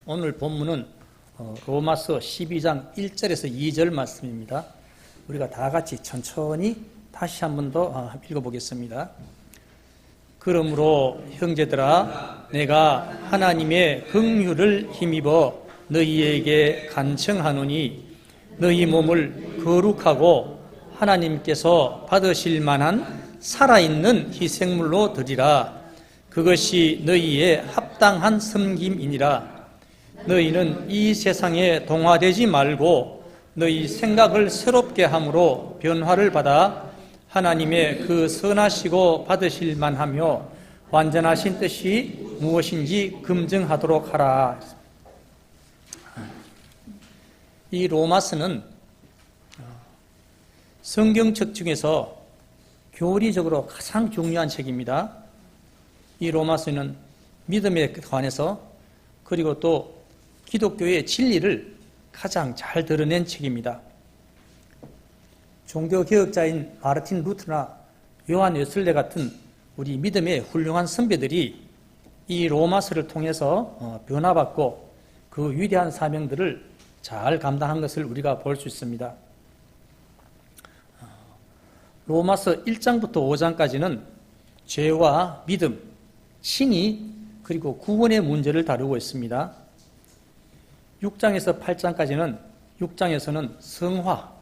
오늘 본문은 로마서 12장 1절에서 2절 말씀입니다. 우리가 다 같이 천천히 다시 한 번 더 읽어보겠습니다. 그러므로 형제들아 내가 하나님의 긍휼을 힘입어 너희에게 간청하노니 너희 몸을 거룩하고 하나님께서 받으실 만한 살아있는 희생물로 드리라. 그것이 너희의 합당한 섬김이니라. 너희는 이 세상에 동화되지 말고 너희 생각을 새롭게 함으로 변화를 받아 하나님의 그 선하시고 받으실 만하며 완전하신 뜻이 무엇인지 검증하도록 하라. 이 로마서는 성경책 중에서 교리적으로 가장 중요한 책입니다. 이 로마서는 믿음에 관해서 그리고 또 기독교의 진리를 가장 잘 드러낸 책입니다. 종교개혁자인 마르틴 루터나 요한 웨슬레 같은 우리 믿음의 훌륭한 선배들이 이 로마서를 통해서 변화받고 그 위대한 사명들을 잘 감당한 것을 우리가 볼 수 있습니다. 로마서 1장부터 5장까지는 죄와 믿음, 칭의, 그리고 구원의 문제를 다루고 있습니다. 6장에서 8장까지는 6장에서는 성화,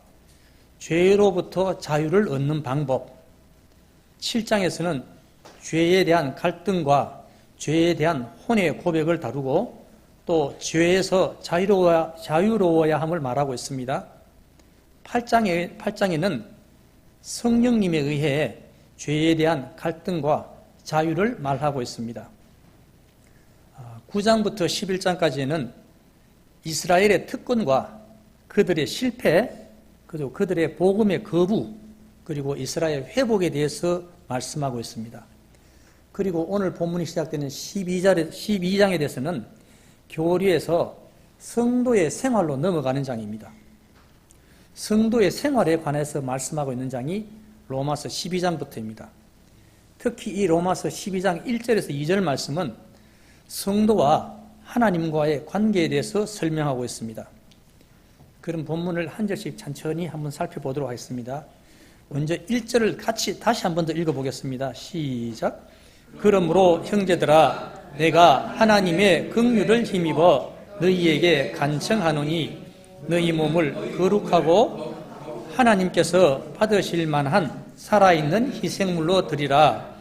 죄로부터 자유를 얻는 방법, 7장에서는 죄에 대한 갈등과 죄에 대한 혼의 고백을 다루고 또 죄에서 자유로워야 함을 말하고 있습니다. 8장에는 성령님에 의해 죄에 대한 갈등과 자유를 말하고 있습니다. 9장부터 11장까지는 이스라엘의 특권과 그들의 실패, 그리고 그들의 복음의 거부, 그리고 이스라엘 회복에 대해서 말씀하고 있습니다. 그리고 오늘 본문이 시작되는 12장에 대해서는 교리에서 성도의 생활로 넘어가는 장입니다. 성도의 생활에 관해서 말씀하고 있는 장이 로마서 12장부터입니다. 특히 이 로마서 12장 1절에서 2절 말씀은 성도와 하나님과의 관계에 대해서 설명하고 있습니다. 그럼 본문을 한 절씩 천천히 한번 살펴보도록 하겠습니다. 먼저 1절을 같이 다시 한 번 더 읽어보겠습니다. 시작. 그러므로 형제들아 내가 하나님의 긍휼을 힘입어 너희에게 간청하노니 너희 몸을 거룩하고 하나님께서 받으실 만한 살아있는 희생물로 드리라.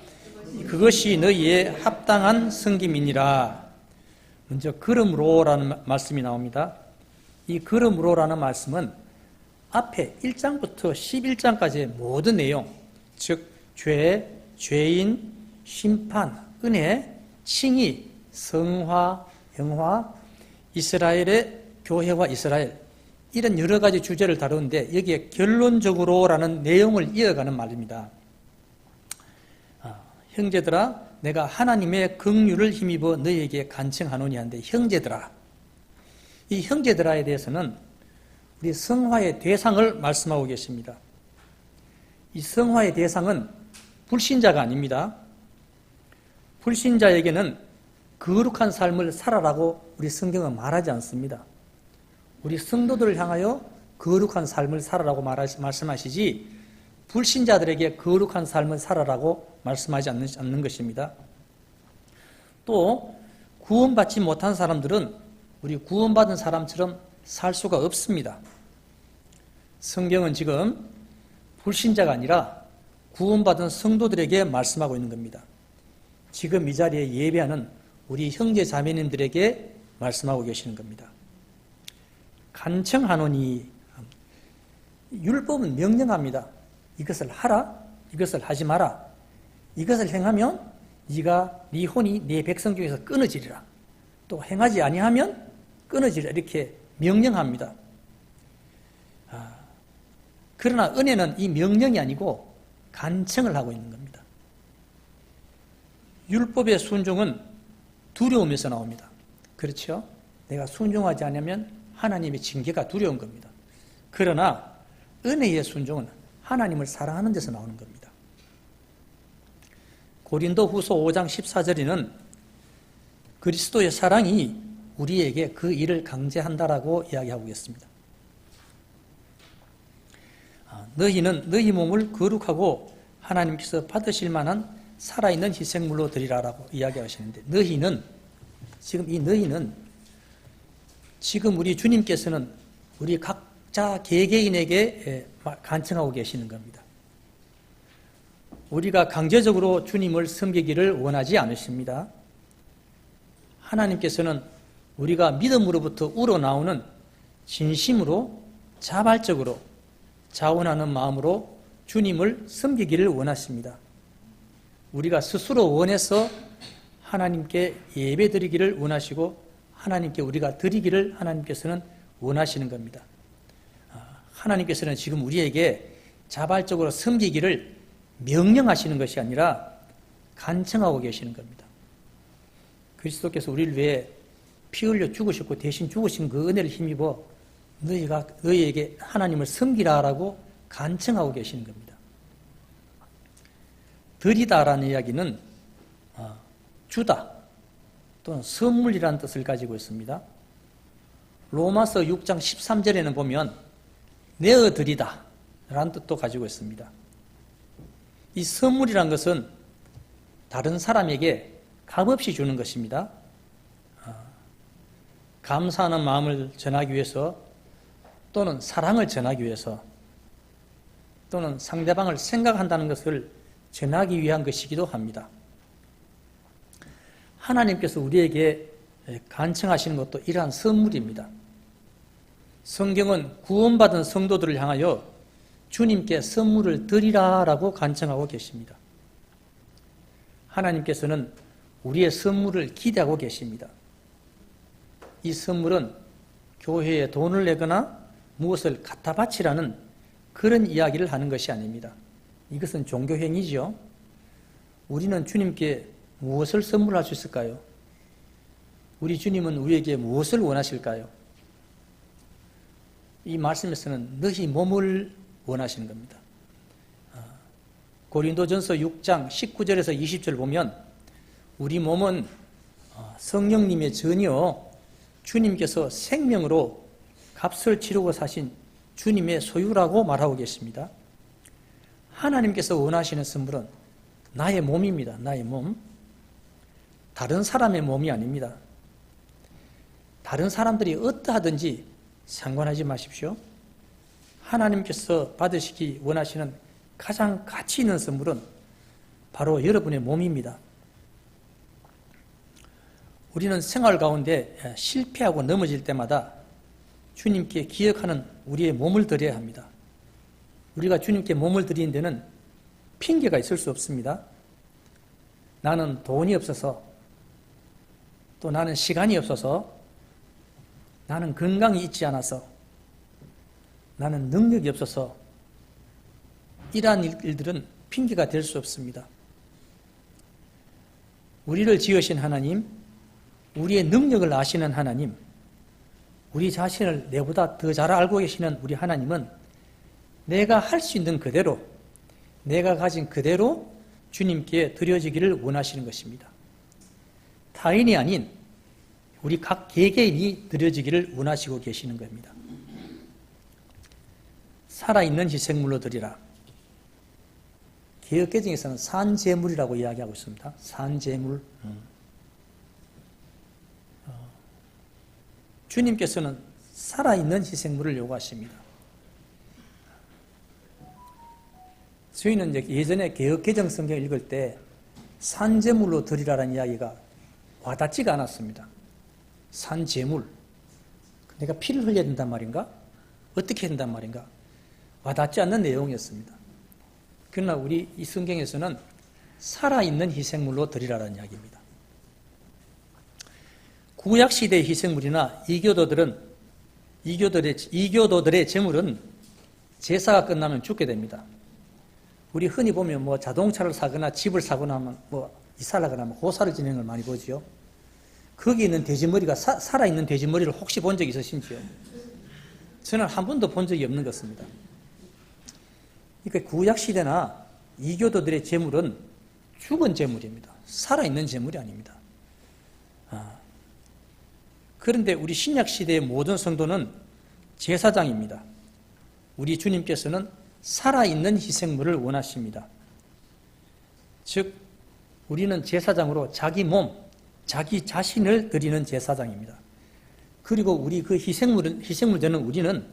그것이 너희의 합당한 섬김이니라. 먼저 그러므로라는 말씀이 나옵니다. 이 그러므로라는 말씀은 앞에 1장부터 11장까지의 모든 내용, 즉 죄, 죄인, 심판, 은혜, 칭의, 성화, 영화, 이스라엘의 교회와 이스라엘, 이런 여러 가지 주제를 다루는데 여기에 결론적으로라는 내용을 이어가는 말입니다. 형제들아 내가 하나님의 긍휼을 힘입어 너희에게 간청하노니 한데 형제들아, 이 형제들아에 대해서는 우리 성화의 대상을 말씀하고 계십니다. 이 성화의 대상은 불신자가 아닙니다. 불신자에게는 거룩한 삶을 살아라고 우리 성경은 말하지 않습니다. 우리 성도들을 향하여 거룩한 삶을 살아라고 말씀하시지 불신자들에게 거룩한 삶을 살아라고 말씀하지 않는 것입니다. 또 구원받지 못한 사람들은 우리 구원받은 사람처럼 살 수가 없습니다. 성경은 지금 불신자가 아니라 구원받은 성도들에게 말씀하고 있는 겁니다. 지금 이 자리에 예배하는 우리 형제 자매님들에게 말씀하고 계시는 겁니다. 간청하노니, 율법은 명령합니다. 이것을 하라, 이것을 하지 마라. 이것을 행하면 네 혼이 네 백성 중에서 끊어지리라. 또 행하지 아니하면 끊어지리라. 이렇게 명령합니다. 그러나 은혜는 이 명령이 아니고 간청을 하고 있는 겁니다. 율법의 순종은 두려움에서 나옵니다. 그렇죠? 내가 순종하지 않으면 하나님의 징계가 두려운 겁니다. 그러나 은혜의 순종은 하나님을 사랑하는 데서 나오는 겁니다. 고린도 후서 5장 14절에는 그리스도의 사랑이 우리에게 그 일을 강제한다라고 이야기하고 있습니다. 너희는 너희 몸을 거룩하고 하나님께서 받으실 만한 살아있는 희생물로 드리라라고 이야기하시는데, 너희는, 지금 이 너희는 지금 우리 주님께서는 우리 각자 개개인에게 간청하고 계시는 겁니다. 우리가 강제적으로 주님을 섬기기를 원하지 않으십니다. 하나님께서는 우리가 믿음으로부터 우러나오는 진심으로 자발적으로 자원하는 마음으로 주님을 섬기기를 원하십니다. 우리가 스스로 원해서 하나님께 예배드리기를 원하시고 하나님께 우리가 드리기를 하나님께서는 원하시는 겁니다. 하나님께서는 지금 우리에게 자발적으로 섬기기를 명령하시는 것이 아니라 간청하고 계시는 겁니다. 그리스도께서 우리를 위해 피 흘려 죽으셨고 대신 죽으신 그 은혜를 힘입어 너희에게 하나님을 섬기라라고 간청하고 계시는 겁니다. 드리다라는 이야기는 주다 또는 선물이라는 뜻을 가지고 있습니다. 로마서 6장 13절에는 보면 내어드리다 라는 뜻도 가지고 있습니다. 이 선물이란 것은 다른 사람에게 값없이 주는 것입니다. 감사하는 마음을 전하기 위해서 또는 사랑을 전하기 위해서 또는 상대방을 생각한다는 것을 전하기 위한 것이기도 합니다. 하나님께서 우리에게 간청하시는 것도 이러한 선물입니다. 성경은 구원받은 성도들을 향하여 주님께 선물을 드리라라고 간청하고 계십니다. 하나님께서는 우리의 선물을 기대하고 계십니다. 이 선물은 교회에 돈을 내거나 무엇을 갖다 바치라는 그런 이야기를 하는 것이 아닙니다. 이것은 종교행위죠. 우리는 주님께 무엇을 선물할 수 있을까요? 우리 주님은 우리에게 무엇을 원하실까요? 이 말씀에서는 너희 몸을 원하시는 겁니다. 고린도전서 6장 19절에서 20절 보면 우리 몸은 성령님의 전이요 주님께서 생명으로 값을 치르고 사신 주님의 소유라고 말하고 계십니다. 하나님께서 원하시는 선물은 나의 몸입니다. 나의 몸. 다른 사람의 몸이 아닙니다. 다른 사람들이 어떠하든지 상관하지 마십시오. 하나님께서 받으시기 원하시는 가장 가치 있는 선물은 바로 여러분의 몸입니다. 우리는 생활 가운데 실패하고 넘어질 때마다 주님께 기억하는 우리의 몸을 드려야 합니다. 우리가 주님께 몸을 드리는 데는 핑계가 있을 수 없습니다. 나는 돈이 없어서, 또 나는 시간이 없어서, 나는 건강이 있지 않아서, 나는 능력이 없어서, 이러한 일들은 핑계가 될 수 없습니다. 우리를 지으신 하나님, 우리의 능력을 아시는 하나님, 우리 자신을 내보다 더 잘 알고 계시는 우리 하나님은 내가 할 수 있는 그대로, 내가 가진 그대로 주님께 드려지기를 원하시는 것입니다. 타인이 아닌 우리 각 개개인이 드려지기를 원하시고 계시는 겁니다. 살아있는 희생물로 드리라. 개역개정에서는 산제물이라고 이야기하고 있습니다. 산제물. 주님께서는 살아있는 희생물을 요구하십니다. 저희는 예전에 개역개정 성경 읽을 때 산제물로 드리라는 이야기가 와닿지가 않았습니다. 산제물. 내가 피를 흘려야 된단 말인가? 어떻게 한단 말인가? 와닿지 않는 내용이었습니다. 그러나 우리 이 성경에서는 살아있는 희생물로 드리라는 이야기입니다. 구약시대의 희생물이나 이교도들의 제물은 제사가 끝나면 죽게 됩니다. 우리 흔히 보면 자동차를 사거나 집을 사거나 하면 이사를 하거나 하면 호사를 지내는 걸 많이 보지요. 거기 있는 돼지머리가 살아있는 돼지머리를 혹시 본 적이 있으신지요? 저는 한 번도 본 적이 없는 것입니다. 그러니까 구약시대나 이교도들의 제물은 죽은 제물입니다. 살아있는 제물이 아닙니다. 그런데 우리 신약시대의 모든 성도는 제사장입니다. 우리 주님께서는 살아있는 희생물을 원하십니다. 즉 우리는 제사장으로 자기 몸, 자기 자신을 드리는 제사장입니다. 그리고 우리 그 희생물 되는 우리는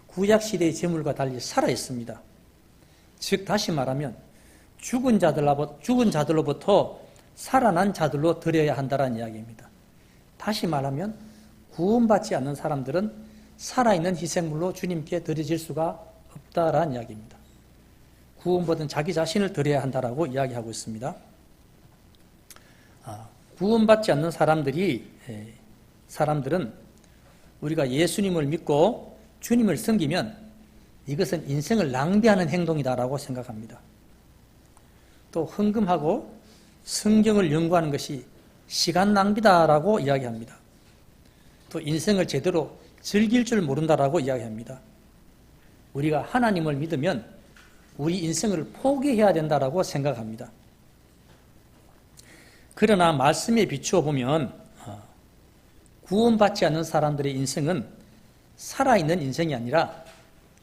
구약시대의 제물과 달리 살아있습니다. 즉 다시 말하면 죽은 자들로부터 살아난 자들로 드려야 한다는 이야기입니다. 다시 말하면 구원받지 않는 사람들은 살아있는 희생물로 주님께 드려질 수가 없다라는 이야기입니다. 구원받은 자기 자신을 드려야 한다라고 이야기하고 있습니다. 구원받지 않는 사람들은 우리가 예수님을 믿고 주님을 섬기면 이것은 인생을 낭비하는 행동이다라고 생각합니다. 또 헌금하고 성경을 연구하는 것이 시간 낭비다라고 이야기합니다. 또 인생을 제대로 즐길 줄 모른다라고 이야기합니다. 우리가 하나님을 믿으면 우리 인생을 포기해야 된다라고 생각합니다. 그러나 말씀에 비추어 보면 구원받지 않는 사람들의 인생은 살아있는 인생이 아니라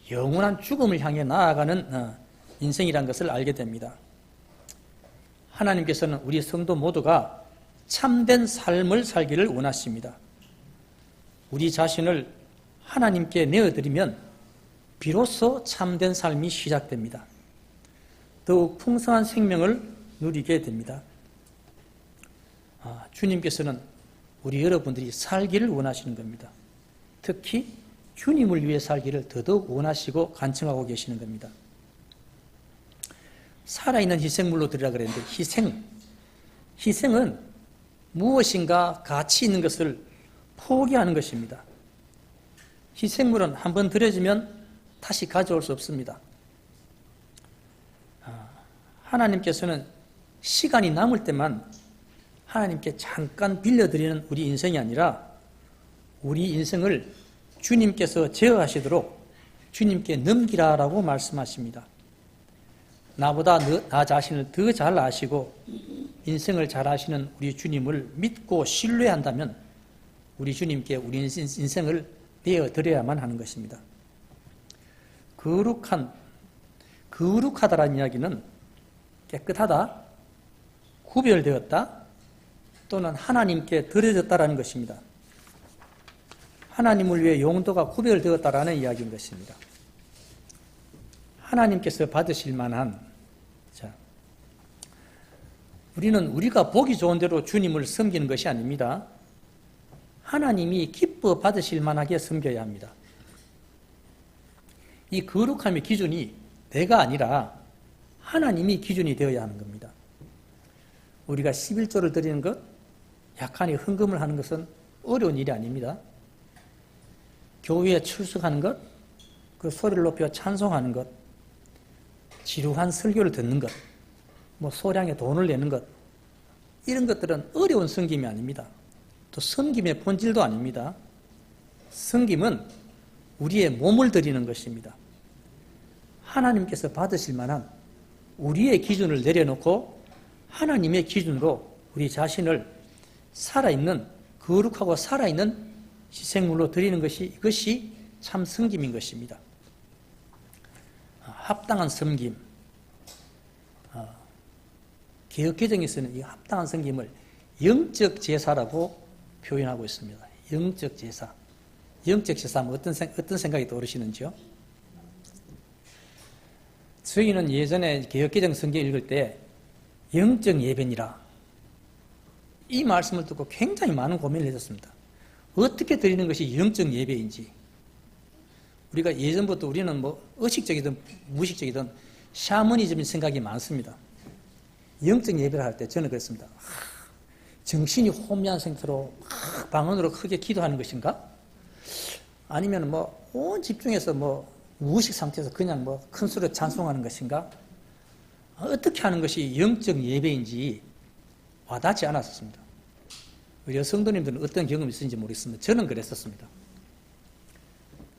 영원한 죽음을 향해 나아가는 인생이라는 것을 알게 됩니다. 하나님께서는 우리 성도 모두가 참된 삶을 살기를 원하십니다. 우리 자신을 하나님께 내어드리면 비로소 참된 삶이 시작됩니다. 더욱 풍성한 생명을 누리게 됩니다. 주님께서는 우리 여러분들이 살기를 원하시는 겁니다. 특히 주님을 위해 살기를 더더욱 원하시고 간청하고 계시는 겁니다. 살아있는 희생물로 드리라 그랬는데 희생은 무엇인가 가치 있는 것을 포기하는 것입니다. 희생물은 한번 드려지면 다시 가져올 수 없습니다. 하나님께서는 시간이 남을 때만 하나님께 잠깐 빌려드리는 우리 인생이 아니라 우리 인생을 주님께서 제어하시도록 주님께 넘기라라고 말씀하십니다. 나보다 나 자신을 더 잘 아시고 인생을 잘 아시는 우리 주님을 믿고 신뢰한다면 우리 주님께 우리 인생을 내어드려야만 하는 것입니다. 거룩하다라는 이야기는 깨끗하다, 구별되었다, 또는 하나님께 드려졌다라는 것입니다. 하나님을 위해 용도가 구별되었다라는 이야기인 것입니다. 하나님께서 받으실 만한, 우리는 우리가 보기 좋은 대로 주님을 섬기는 것이 아닙니다. 하나님이 기뻐 받으실 만하게 섬겨야 합니다. 이 거룩함의 기준이 내가 아니라 하나님이 기준이 되어야 하는 겁니다. 우리가 11조를 드리는 것, 약간의 헌금을 하는 것은 어려운 일이 아닙니다. 교회에 출석하는 것, 그 소리를 높여 찬송하는 것, 지루한 설교를 듣는 것, 소량의 돈을 내는 것, 이런 것들은 어려운 섬김이 아닙니다. 또 섬김의 본질도 아닙니다. 섬김은 우리의 몸을 드리는 것입니다. 하나님께서 받으실 만한 우리의 기준을 내려놓고 하나님의 기준으로 우리 자신을 살아있는, 거룩하고 살아있는 희생물로 드리는 것이, 이것이 참 섬김인 것입니다. 합당한 섬김. 개혁개정에서는 이 합당한 섬김을 영적 제사라고 표현하고 있습니다. 영적 제사. 영적 제사하면 어떤 생각이 떠오르시는지요? 저희는 예전에 개혁개정 성경 읽을 때 영적 예배니라, 이 말씀을 듣고 굉장히 많은 고민을 했었습니다. 어떻게 드리는 것이 영적 예배인지. 우리가 예전부터 우리는 의식적이든 무의식적이든 샤머니즘인 생각이 많습니다. 영적 예배를 할 때 저는 그랬습니다. 정신이 혼미한 상태로 방언으로 크게 기도하는 것인가? 아니면 온 집중해서 무의식 상태에서 그냥 큰 소리로 찬송하는 것인가? 어떻게 하는 것이 영적 예배인지 와닿지 않았었습니다. 우리 여성도님들은 어떤 경험이 있는지 모르겠습니다. 저는 그랬었습니다.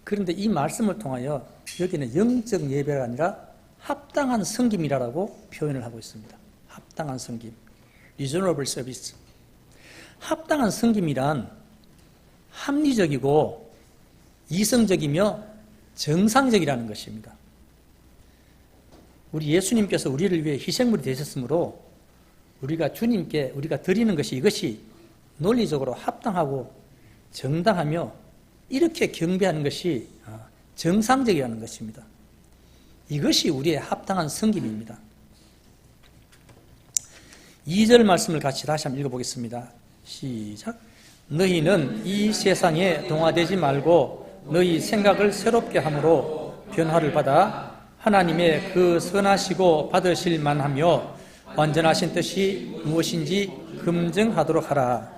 그런데 이 말씀을 통하여 여기는 영적 예배가 아니라 합당한 섬김이라고 표현을 하고 있습니다. 합당한 섬김, reasonable service. 합당한 섬김이란 합리적이고 이성적이며 정상적이라는 것입니다. 우리 예수님께서 우리를 위해 희생물이 되셨으므로 우리가 주님께 우리가 드리는 것이 이것이 논리적으로 합당하고 정당하며 이렇게 경배하는 것이 정상적이라는 것입니다. 이것이 우리의 합당한 섬김입니다. 2절 말씀을 같이 다시 한번 읽어보겠습니다. 시작. 너희는 이 세상에 동화되지 말고 너희 생각을 새롭게 함으로 변화를 받아 하나님의 그 선하시고 받으실 만하며 완전하신 뜻이 무엇인지 검증하도록 하라.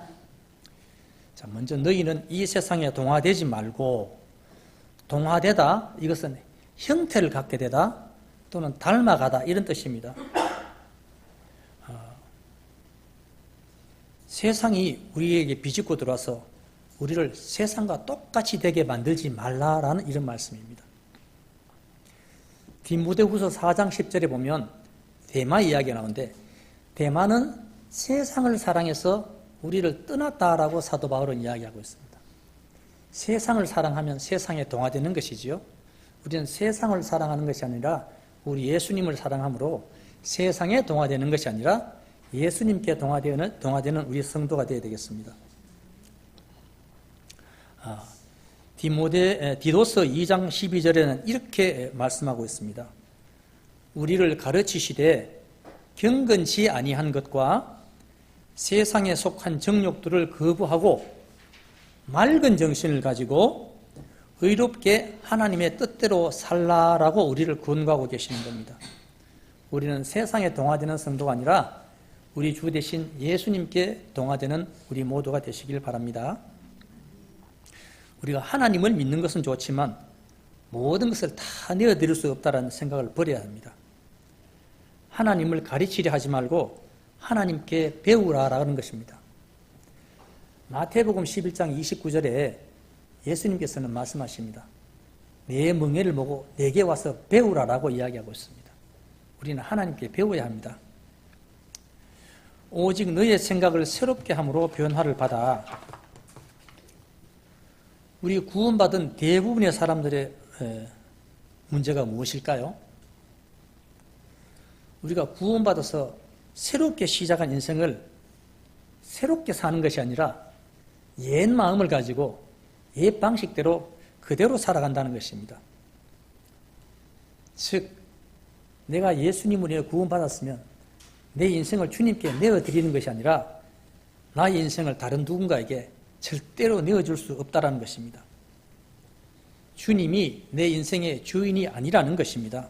자, 먼저 너희는 이 세상에 동화되지 말고, 동화되다 이것은 형태를 갖게 되다 또는 닮아가다 이런 뜻입니다. 세상이 우리에게 비집고 들어와서 우리를 세상과 똑같이 되게 만들지 말라라는 이런 말씀입니다. 디모데후서 4장 10절에 보면 데마 이야기가 나오는데, 데마는 세상을 사랑해서 우리를 떠났다라고 사도 바울은 이야기하고 있습니다. 세상을 사랑하면 세상에 동화되는 것이지요. 우리는 세상을 사랑하는 것이 아니라 우리 예수님을 사랑함으로 세상에 동화되는 것이 아니라 예수님께 동화되는 우리 성도가 되어야 되겠습니다. 디도서 2장 12절에는 이렇게 말씀하고 있습니다. 우리를 가르치시되 경건치 아니한 것과 세상에 속한 정욕들을 거부하고 맑은 정신을 가지고 의롭게 하나님의 뜻대로 살라라고 우리를 권고하고 계시는 겁니다. 우리는 세상에 동화되는 성도가 아니라 우리 주 대신 예수님께 동화되는 우리 모두가 되시길 바랍니다. 우리가 하나님을 믿는 것은 좋지만 모든 것을 다 내어드릴 수 없다는 생각을 버려야 합니다. 하나님을 가르치려 하지 말고 하나님께 배우라라는 것입니다. 마태복음 11장 29절에 예수님께서는 말씀하십니다. 내 멍에를 보고 내게 와서 배우라라고 이야기하고 있습니다. 우리는 하나님께 배워야 합니다. 오직 너의 생각을 새롭게 함으로 변화를 받아. 우리 구원받은 대부분의 사람들의 문제가 무엇일까요? 우리가 구원받아서 새롭게 시작한 인생을 새롭게 사는 것이 아니라 옛 마음을 가지고 옛 방식대로 그대로 살아간다는 것입니다. 즉, 내가 예수님을 위해 구원받았으면 내 인생을 주님께 내어드리는 것이 아니라 나의 인생을 다른 누군가에게 절대로 내어줄 수 없다는 것입니다. 주님이 내 인생의 주인이 아니라는 것입니다.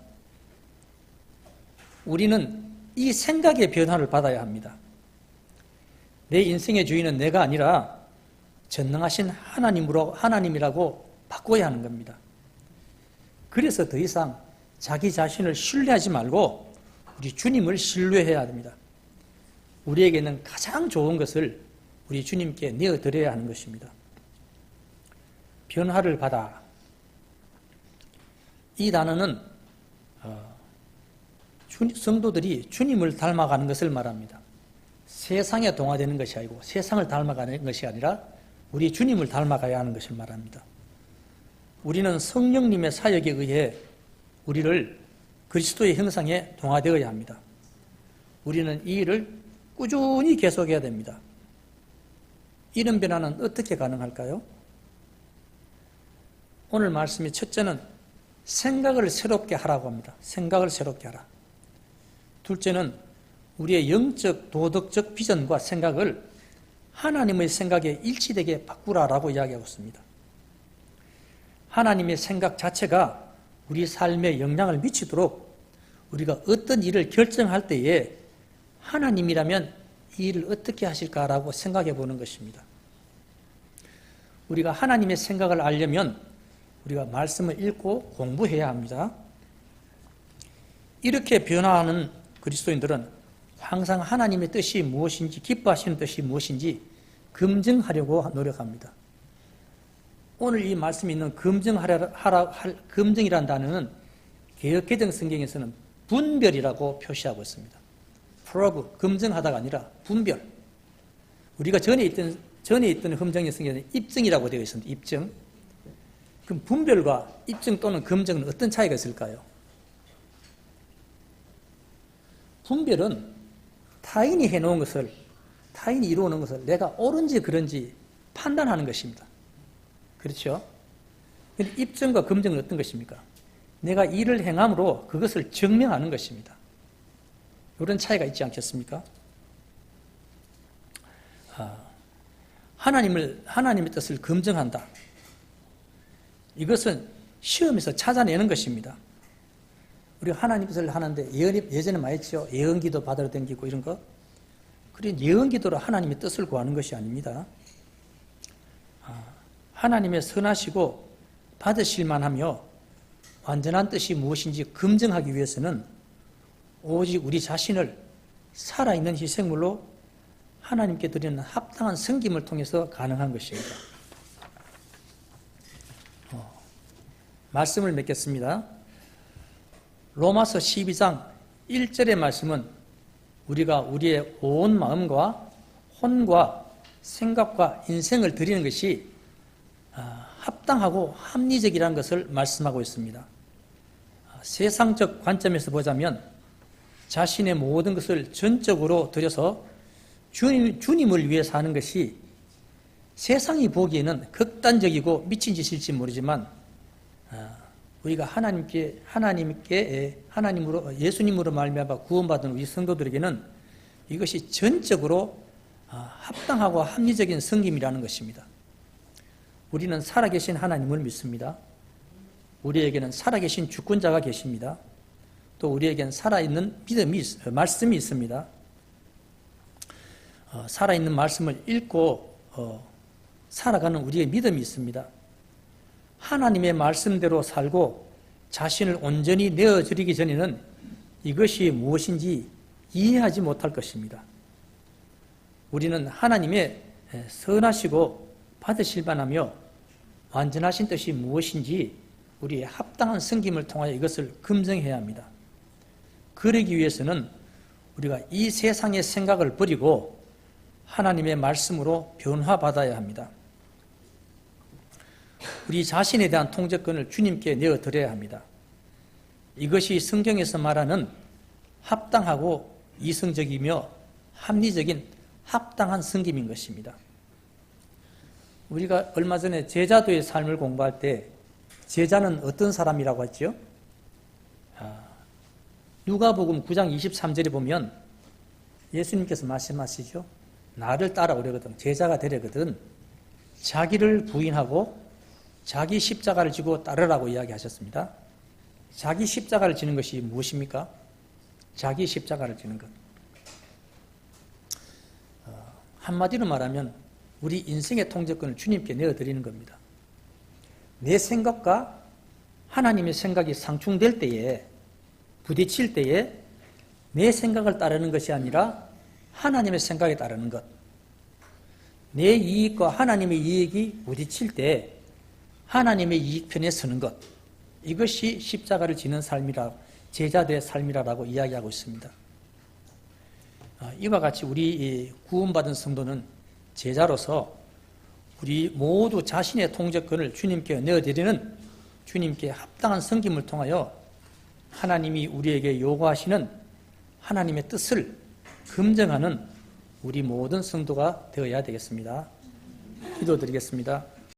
우리는 이 생각의 변화를 받아야 합니다. 내 인생의 주인은 내가 아니라 전능하신 하나님이라고 바꿔야 하는 겁니다. 그래서 더 이상 자기 자신을 신뢰하지 말고 우리 주님을 신뢰해야 됩니다. 우리에게는 가장 좋은 것을 우리 주님께 내어드려야 하는 것입니다. 변화를 받아. 이 단어는 성도들이 주님을 닮아가는 것을 말합니다. 세상에 동화되는 것이 아니고 세상을 닮아가는 것이 아니라 우리 주님을 닮아가야 하는 것을 말합니다. 우리는 성령님의 사역에 의해 우리를 그리스도의 형상에 동화되어야 합니다. 우리는 이 일을 꾸준히 계속해야 됩니다. 이런 변화는 어떻게 가능할까요? 오늘 말씀의 첫째는 생각을 새롭게 하라고 합니다. 생각을 새롭게 하라. 둘째는 우리의 영적, 도덕적 비전과 생각을 하나님의 생각에 일치되게 바꾸라라고 이야기하고 있습니다. 하나님의 생각 자체가 우리 삶에 영향을 미치도록 우리가 어떤 일을 결정할 때에 하나님이라면 이 일을 어떻게 하실까라고 생각해 보는 것입니다. 우리가 하나님의 생각을 알려면 우리가 말씀을 읽고 공부해야 합니다. 이렇게 변화하는 그리스도인들은 항상 하나님의 뜻이 무엇인지, 기뻐하시는 뜻이 무엇인지 검증하려고 노력합니다. 오늘 이 말씀에 있는 검증이라는 단어는 개역개정 성경에서는 분별이라고 표시하고 있습니다. 프로브, 검증하다가 아니라 분별. 우리가 전에 있던 전에 있던 흠정의 성경에는 입증이라고 되어 있습니다. 입증. 그럼 분별과 입증 또는 검증은 어떤 차이가 있을까요? 분별은 타인이 해놓은 것을, 타인이 이루어놓은 것을 내가 옳은지 그런지 판단하는 것입니다. 그렇죠? 근데 입증과 검증은 어떤 것입니까? 내가 일을 행함으로 그것을 증명하는 것입니다. 이런 차이가 있지 않겠습니까? 하나님의 뜻을 검증한다. 이것은 시험에서 찾아내는 것입니다. 우리 하나님 뜻을 하는데 예전에 많이 했죠. 예언기도 받으러 다니고 이런 거. 그런 예언기도로 하나님의 뜻을 구하는 것이 아닙니다. 하나님의 선하시고 받으실 만하며 완전한 뜻이 무엇인지 검증하기 위해서는 오직 우리 자신을 살아있는 희생물로 하나님께 드리는 합당한 섬김을 통해서 가능한 것입니다. 말씀을 맺겠습니다. 로마서 12장 1절의 말씀은 우리가 우리의 온 마음과 혼과 생각과 인생을 드리는 것이 합당하고 합리적이라는 것을 말씀하고 있습니다. 세상적 관점에서 보자면 자신의 모든 것을 전적으로 들여서 주님을 위해 사는 것이 세상이 보기에는 극단적이고 미친 짓일지 모르지만 우리가 하나님으로 예수님으로 말미암아 구원받은 우리 성도들에게는 이것이 전적으로 합당하고 합리적인 섬김이라는 것입니다. 우리는 살아계신 하나님을 믿습니다. 우리에게는 살아계신 주권자가 계십니다. 또 우리에게는 살아있는 말씀이 있습니다. 살아있는 말씀을 읽고 살아가는 우리의 믿음이 있습니다. 하나님의 말씀대로 살고 자신을 온전히 내어드리기 전에는 이것이 무엇인지 이해하지 못할 것입니다. 우리는 하나님의 선하시고 받으실 만하며 완전하신 뜻이 무엇인지 우리의 합당한 섬김을 통하여 이것을 검증해야 합니다. 그러기 위해서는 우리가 이 세상의 생각을 버리고 하나님의 말씀으로 변화받아야 합니다. 우리 자신에 대한 통제권을 주님께 내어드려야 합니다. 이것이 성경에서 말하는 합당하고 이성적이며 합리적인 합당한 섬김인 것입니다. 우리가 얼마 전에 제자도의 삶을 공부할 때 제자는 어떤 사람이라고 했죠? 누가복음 9장 23절에 보면 예수님께서 말씀하시죠. 나를 따라오려거든 제자가 되려거든 자기를 부인하고 자기 십자가를 지고 따르라고 이야기하셨습니다. 자기 십자가를 지는 것이 무엇입니까? 자기 십자가를 지는 것. 한마디로 말하면 우리 인생의 통제권을 주님께 내어드리는 겁니다. 내 생각과 하나님의 생각이 상충될 때에, 부딪힐 때에 내 생각을 따르는 것이 아니라 하나님의 생각에 따르는 것. 내 이익과 하나님의 이익이 부딪힐 때 하나님의 이익 편에 서는 것. 이것이 십자가를 지는 삶이라, 제자들의 삶이라고 이야기하고 있습니다. 이와 같이 우리 구원받은 성도는 제자로서 우리 모두 자신의 통제권을 주님께 내어드리는 주님께 합당한 섬김을 통하여 하나님이 우리에게 요구하시는 하나님의 뜻을 검증하는 우리 모든 성도가 되어야 되겠습니다. 기도드리겠습니다.